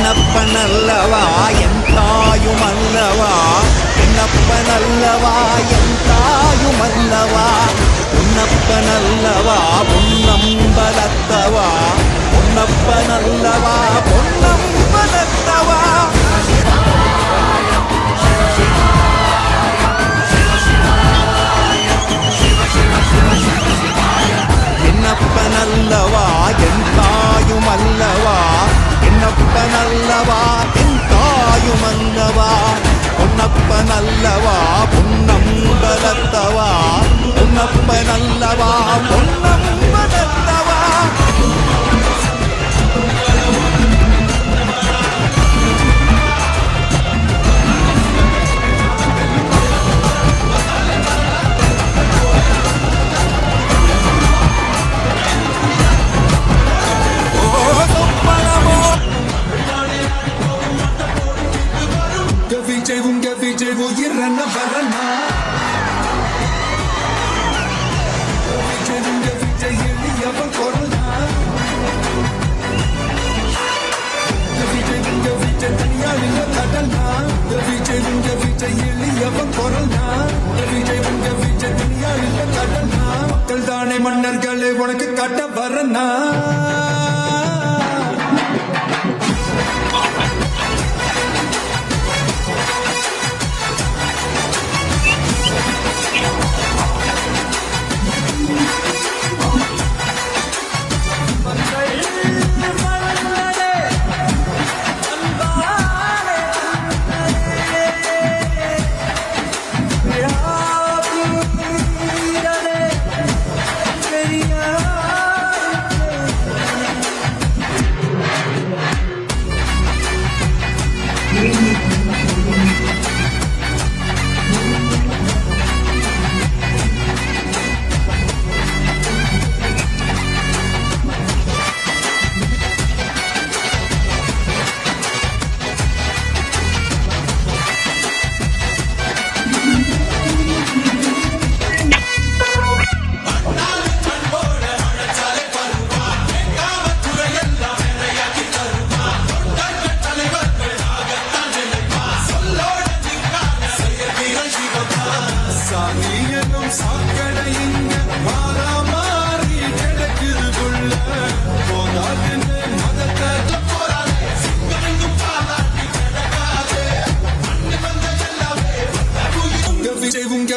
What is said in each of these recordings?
என்னப்பனல்லவா என் தாயுமல்லவா, என்னப்பனல்லவா என் தாயுமல்லவா, பொன்னப்பனல்லவா பொன்னம்பலத்தவா, பொன்னப்பனல்லவா பொன்னம்பலத்தவா. என்னப்பனல்லவா என் தாயுமல்லவா, என்னப்பனல்லவா என் தாயுமல்லவா, பொன்னப்பனல்லவா பொன்னம்பலத்தவா, பொன்னப்பனல்லவா பொன்னம்பலத்தவா. விஜய் உயிரன வரனா, விஜய் எளியவன் கொரோனா, விஜய் தனியாளில் கடனா, விஜய் எளியவன் கொரோனா, விஜய் தனியாளில் கடனா, மக்கள் தானே மன்னர்களே உனக்கு கட்ட வரனா.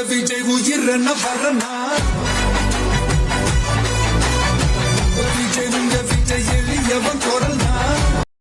விஜய் உயிரன வரனா.